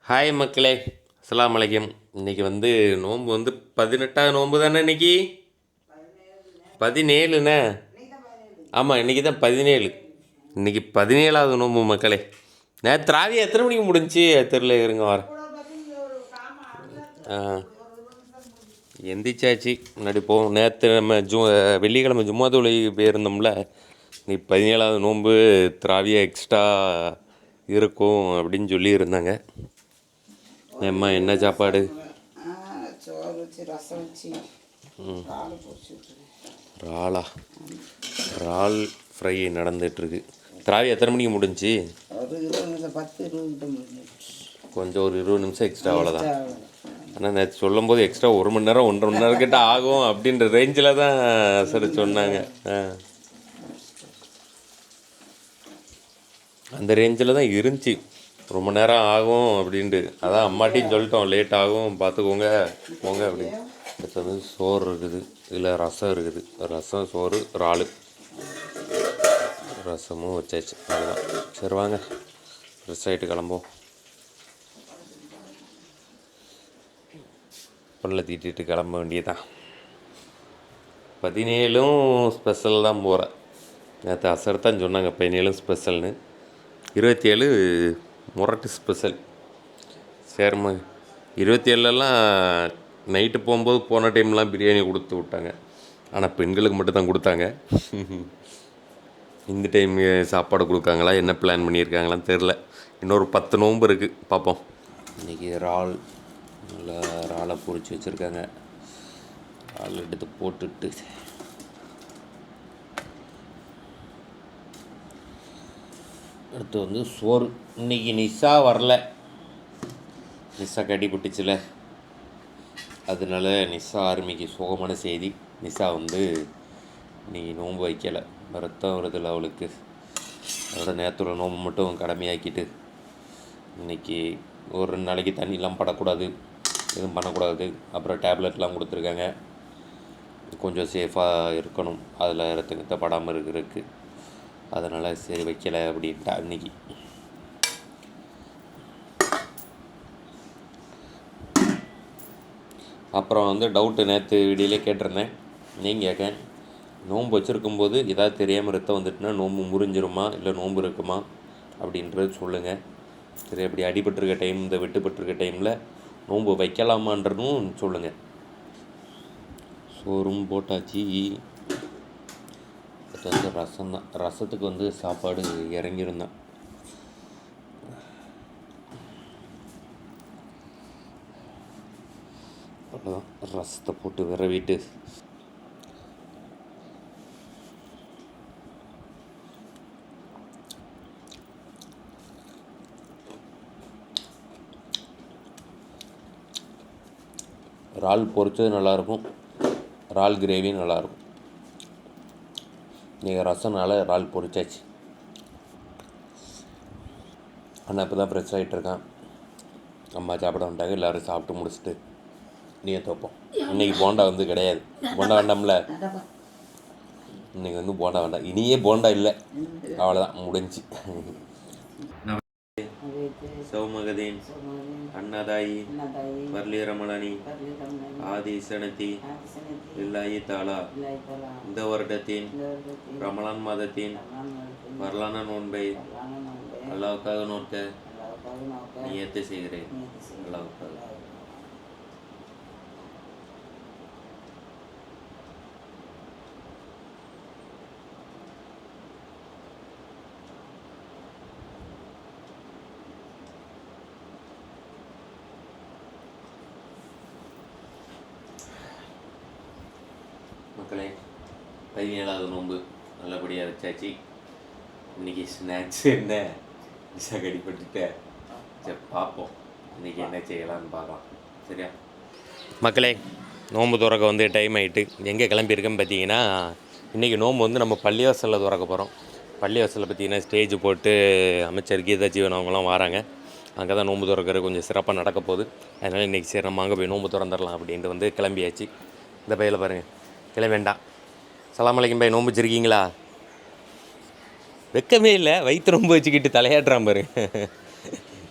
Hi மக்களே, அஸ்ஸலாமு அலைக்கும். இன்றைக்கி வந்து நோன்பு வந்து 18ஆவது நோன்பு தானே இன்றைக்கி? 17ண்ணே. ஆமாம், இன்றைக்கி தான் 17. இன்றைக்கி 17ஆவது நோன்பு மக்களே. நேற்று ராவியா எத்தனை மணிக்கு முடிஞ்சி தெரில, இருங்க வர. எந்திரிச்சாச்சு, முன்னாடி போவோம். நேற்று நம்ம வெள்ளிக்கிழமை ஜும்மா தொழுகைக்கு போயிருந்தோம்ல. இன்னைக்கு 17ஆவது நோன்பு திராவியா எக்ஸ்ட்ரா இருக்கும் அப்படின்னு சொல்லியிருந்தாங்க. ஏம்மா என்ன சாப்பாடு? சோறு வச்சு ரசம் வச்சு இறாலா? இறால் ஃப்ரை நடந்துகிட்ருக்கு. திராவி எத்தனை மணிக்கு முடிஞ்சி? ஒரு 20 நிமிஷம், 10-20 நிமிஷம். கொஞ்சம் ஒரு 20 நிமிஷம் எக்ஸ்ட்ரா, அவ்வளோதான். ஆனால் நேற்று சொல்லும் போது எக்ஸ்ட்ரா 1 மணி நேரம் 1.5 மணி நேரம் கிட்ட ஆகும் அப்படின்ற ரேஞ்சில் தான் சரி சொன்னாங்க. அந்த ரேஞ்சில் தான் இருந்துச்சு. ரொம்ப நேரம் ஆகும் அப்படின்ட்டு. அதான் அம்மாட்டையும் சொல்லிட்டோம், லேட் ஆகும் பார்த்துக்கோங்க போங்க அப்படின்னு. அடுத்து வந்து சோறு இருக்குது, இதில் ரசம் இருக்குது. ரசம், சோறு, இறால். ரசமும் வச்சாச்சு, அதுதான். சரி வாங்க, ஃப்ரெஷ் ஆகிட்டு கிளம்போம். பல்ல தீட்டிட்டு கிளம்ப வேண்டியதான். 17ம் ஸ்பெஷல் தான் போகிறேன். நேற்று அசர் தான் சொன்னாங்க 17ம் ஸ்பெஷல்னு. 27 முரட்டு ஸ்பெஷல். சரிம்மா, 27லலாம் நைட்டு போகும்போது போன டைம்லாம் பிரியாணி கொடுத்து விட்டாங்க. ஆனால் பெண்களுக்கு மட்டும் தான் கொடுத்தாங்க. இந்த டைம் சாப்பாடு கொடுக்காங்களா, என்ன பிளான் பண்ணியிருக்காங்களான்னு தெரில. இன்னொரு 10 நோன்பு இருக்குது, பார்ப்போம். இன்றைக்கி இறால், நல்லா இறாலை பொரிச்சு வச்சுருக்காங்க. இறால் எடுத்து போட்டுட்டு அடுத்து வந்து சோறு. இன்றைக்கி நிஷா வரல, நிஷா கட்டிப்பட்டுச்சுல, அதனால நிஷா ஆர்மிக்கு சோகமான செய்தி. நிஷா வந்து இன்றைக்கி நோன்பு வைக்கலை, ரத்தம் வருதில்ல அவளுக்கு. அதோட நேரத்தோட நோன்பு மட்டும் கடமையாக்கிட்டு இன்றைக்கி ஒரு 2 நாளைக்கு தண்ணிலாம் படக்கூடாது, எதுவும் பண்ணக்கூடாது. அப்புறம் டேப்லெட்லாம் கொடுத்துருக்காங்க, கொஞ்சம் சேஃபாக இருக்கணும், அதில் ரத்தத்தை படாமல் இருக்கிறதுக்கு. அதனால் சரி வைக்கலை அப்படின்ட்டா இன்றைக்கி. அப்புறம் வந்து டவுட்டு நேற்று வீடியோலே கேட்டிருந்தேன், நீங்கள் கேட்க, நோன்பு வச்சுருக்கும்போது ஏதாவது தெரியாமல் ரத்தம் வந்துட்டுனா நோன்பு முறிஞ்சிருமா இல்லை நோன்பு இருக்குமா அப்படின்றது சொல்லுங்கள். சரி, அப்படி அடிபட்டிருக்க டைம், இந்த வெட்டுப்பட்டிருக்க டைமில் நோன்பு வைக்கலாமான்றதும் சொல்லுங்கள். சோறும் போட்டாச்சு. அது வந்து ரசம் தான். ரசத்துக்கு வந்து சாப்பாடு இறங்கியிருந்தான். அவ்வளோதான், ரசத்தை போட்டு விரவிட்டு இறால் பொரிச்சது நல்லாயிருக்கும், இறால் கிரேவி நல்லாயிருக்கும். நீங்கள் ரசம்னால இறால் பொரிச்சாச்சு. ஆனால் இப்போ தான் ஃப்ரெஷ் ஆகிட்டுருக்கான். அம்மா சாப்பிட வந்துட்டாங்க, எல்லோரும் சாப்பிட்டு முடிச்சுட்டு நீயே தோப்போம். இன்றைக்கி போண்டா வந்து கிடையாது. போண்டா வேண்டாம்ல, இன்றைக்கி வந்து போண்டா வேண்டாம். இனியே போண்டா இல்லை, அவ்வளோதான், முடிஞ்சு. சௌமகதீன் அன்னதாயி வர்லி ரமணானி ஆதி சனத்தி இல்லாயி தாலா இந்த வருடத்தின் ரமலான் மாதத்தின் வரலான நோன்பை அல்லாவுக்காக நோக்க நியத்து செய்கிறேன். அல்லாவுக்காக. மக்களே, 17ஆவது நோன்பு நல்லபடியாக வச்சாச்சு. இன்றைக்கி ஸ்நாக்ஸ் என்ன நிஷா கடிப்பட்டுட்ட. சரி பார்ப்போம், இன்றைக்கி என்ன செய்யலான்னு பார்க்கலாம். சரியா மக்களே? நோன்பு திறக்க வந்து டைம் ஆகிட்டு எங்கே கிளம்பியிருக்கேன்னு பார்த்தீங்கன்னா, இன்றைக்கி நோன்பு வந்து நம்ம பள்ளிவாசலில் திறக்க போகிறோம். பள்ளிவாசலில் பார்த்தீங்கன்னா ஸ்டேஜ் போட்டு அமைச்சர் கீதா ஜீவன் அவங்களாம் வராங்க. அங்கே தான் நோன்பு திறக்கிற கொஞ்சம் சிறப்பாக நடக்க போகுது. அதனால் இன்றைக்கி சரி நம்ம அங்கே போய் நோன்பு திறந்துடலாம் அப்படின்ட்டு வந்து கிளம்பியாச்சு. இந்த பையில் பாருங்கள், கிளம்ப வேண்டாம். சலாம் அலைக்கும் பை, நோன்பு வச்சுருக்கீங்களா? வெக்கமே இல்லை, வயிற்று நோன்பு வச்சுக்கிட்டு தலையாட்டுறான் பாரு.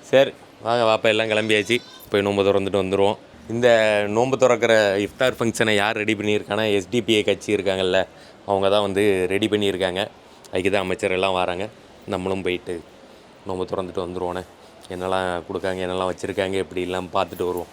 சரி வாங்க வாப்பா எல்லாம் கிளம்பியாச்சு. போய் நோன்பு திறந்துட்டு வந்துடுவோம். இந்த நோன்பு திறக்கிற இஃப்தார் ஃபங்க்ஷனை யார் ரெடி பண்ணியிருக்காங்கன்னா எஸ்டிபிஐ கட்சி இருக்காங்கல்ல, அவங்க தான் வந்து ரெடி பண்ணியிருக்காங்க. அதுக்கு தான் அமைச்சர் எல்லாம் வராங்க. நம்மளும் போயிட்டு நோன்பு திறந்துட்டு வந்துடுவோண்ணே. என்னெல்லாம் கொடுக்காங்க, என்னெல்லாம் வச்சுருக்காங்க, எப்படிலாம் பார்த்துட்டு வருவோம்.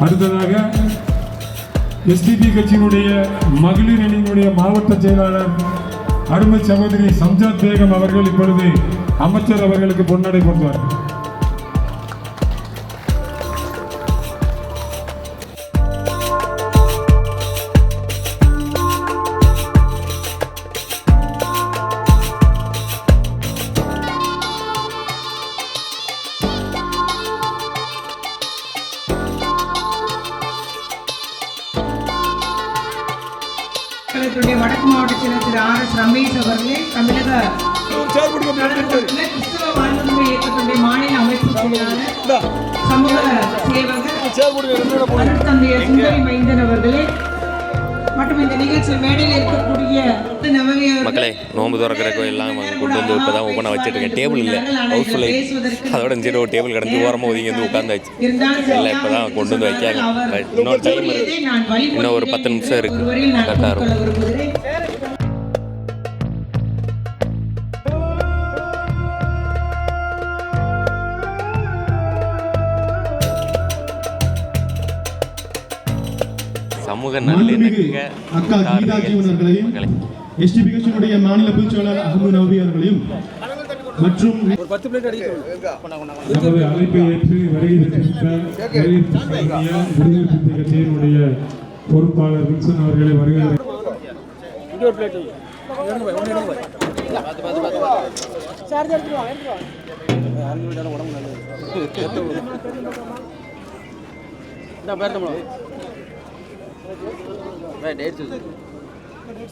அடுத்ததாக எஸ்டிபி கட்சியினுடைய மகளிர் அணியினுடைய மாவட்ட செயலாளர் அருமை சகோதரி சம்ஜாத் பேகம் அவர்கள் இப்பொழுது அமைச்சர் அவர்களுக்கு பொன்னடை போடுவார். வடக்கு மாவட்ட செயலர் திரு RS ரமேஷ் அவர்களே, தமிழக கிறிஸ்தவ வாழ்வுரிமை இயக்கத்துடைய மாநில அமைப்பு செயலாளர் சமூக சேவகர் தந்தையர் சுந்தரி மைந்தன் அவர்களே மற்றும் இந்த நிகழ்ச்சியில் மேடையில் இருக்கக்கூடிய மக்களே, நோன்பு திறக்கிற கோயிலெலாம் கொண்டு வந்து இப்போ தான் ஓப்பனாக வச்சுருக்கேன். டேபிள் இல்லை, ஹவுஸ்ஃபுல் ஆகிடுச்சு. அதோட சரி ஒரு டேபிள் கிடந்து ஓரமாக ஒதுங்கி வந்து உட்காந்தாச்சு. எல்லாம் இப்போ தான் கொண்டு வந்து வைக்காங்க. இன்னொரு டைம் இருக்குது, இன்னும் ஒரு 10 நிமிஷம் இருக்குது, கரெக்டாக இருக்கும். சமூக நல்லிணக்க அக்கா கீதா ஜீவனர்களையும் எஸ்டிபி கட்சியினுடைய மாநில பொதுச்செயலாளர் அகமது நபி அவர்களையும் மற்றும் அழைப்பை ஏற்று விடுதலை கட்சியினுடைய பொறுப்பாளர் வில்சன் அவர்களை வருகிறார்.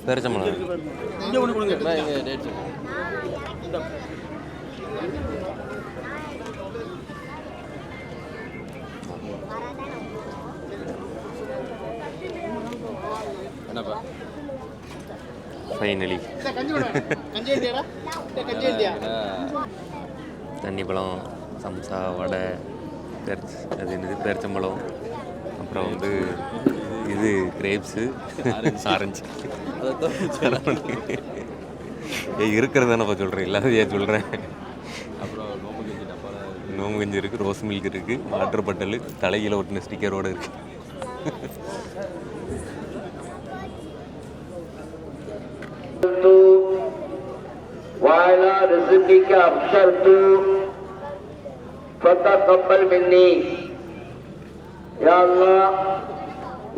பெருச்சம்பளம் ஃபைனலி தண்ணி பழம், சம்சா, வடை, அது என்னது பெருச்சம்பழம், அப்புறம் வந்து இது கிரேப்ஸு, ஆரஞ்சு இருக்கிறது தானே சொல்கிறேன், இல்லாத ஏன் சொல்கிறேன். அப்புறம் நோம்பு கஞ்சி இருக்குது, ரோஸ் மில்க் இருக்குது, வாட்டர் பட்டலு, தலையில் ஒட்டின ஸ்டிக்கரோடு இருக்குது.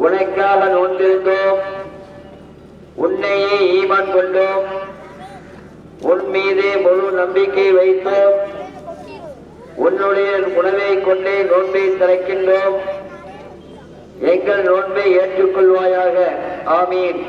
உனக்காக நோன்பிருந்தோம், உன்னையே ஈமான் கொண்டோம், உன் மீதே முழு நம்பிக்கை வைத்தோம், உன்னுடைய உணவை கொண்டே நோன்பை திறக்கின்றோம், எங்கள் நோன்பை ஏற்றுக்கொள்வாயாக. ஆமீன்.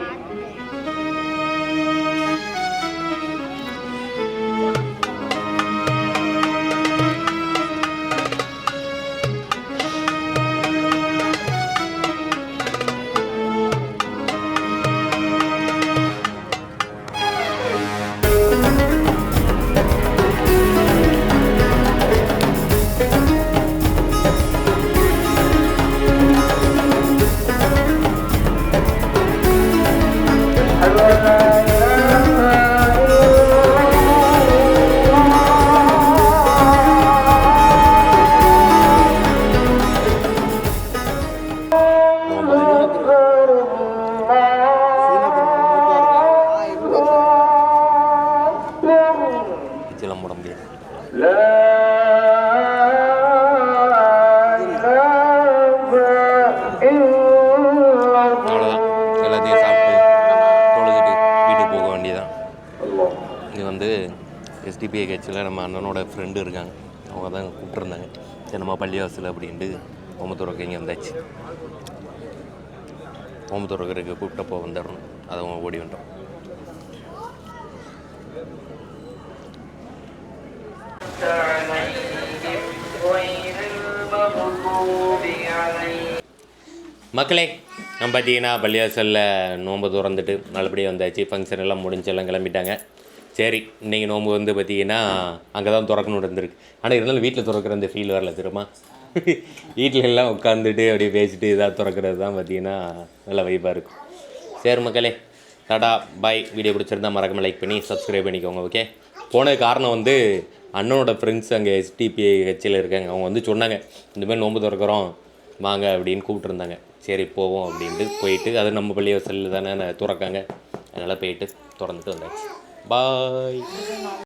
எஸ்டிபிஐ கட்சியில் நம்ம அண்ணனோட ஃப்ரெண்டு இருக்காங்க, அவங்க தான் கூப்பிட்ருந்தாங்க. சரி நம்ம பள்ளிவாசல் அப்படின்ட்டு நோம்பு துறக்க இங்கே வந்தாச்சு. நோம்பு துறக்கிறதுக்கு கூப்பிட்டப்போ வந்துடணும், அதை ஓடி வந்துட்டோம். மக்களே, நம்ம பார்த்தீங்கன்னா பள்ளிவாசலில் நோன்பு திறந்துட்டு நல்லபடியாக வந்தாச்சு. ஃபங்க்ஷன் எல்லாம் முடிஞ்சு எல்லாம் கிளம்பிட்டாங்க. சரி, இன்றைக்கி நோன்பு வந்து பார்த்திங்கன்னா அங்கே தான் திறக்கணும் இருந்திருக்கு. ஆனால் இருந்தாலும் வீட்டில் திறக்கிற அந்த ஃபீல் வரல தெரியுமா. வீட்டில் எல்லாம் உட்காந்துட்டு அப்படியே பேசிட்டு இதாக திறக்கிறது தான் பார்த்திங்கன்னா நல்ல வைப்பாக இருக்கும். சரி மக்களே, டாடா பாய். வீடியோ பிடிச்சிருந்தா மறக்காம லைக் பண்ணி சப்ஸ்கிரைப் பண்ணிக்கோங்க. ஓகே, போன காரணம் வந்து அண்ணனோட ஃப்ரெண்ட்ஸ் அங்கே எஸ்டிபிஐ கட்சியில் இருக்காங்க. அவங்க வந்து சொன்னாங்க இந்தமாதிரி நோன்பு திறக்கிறோம் வாங்க அப்படின்னு கூப்பிட்ருந்தாங்க. சரி போவோம் அப்படின்ட்டு போயிட்டு, அது நம்ம பள்ளிவாசலில் தானே திறக்காங்க, அதனால் போயிட்டு திறந்துட்டு வந்தாச்சு. பாய்.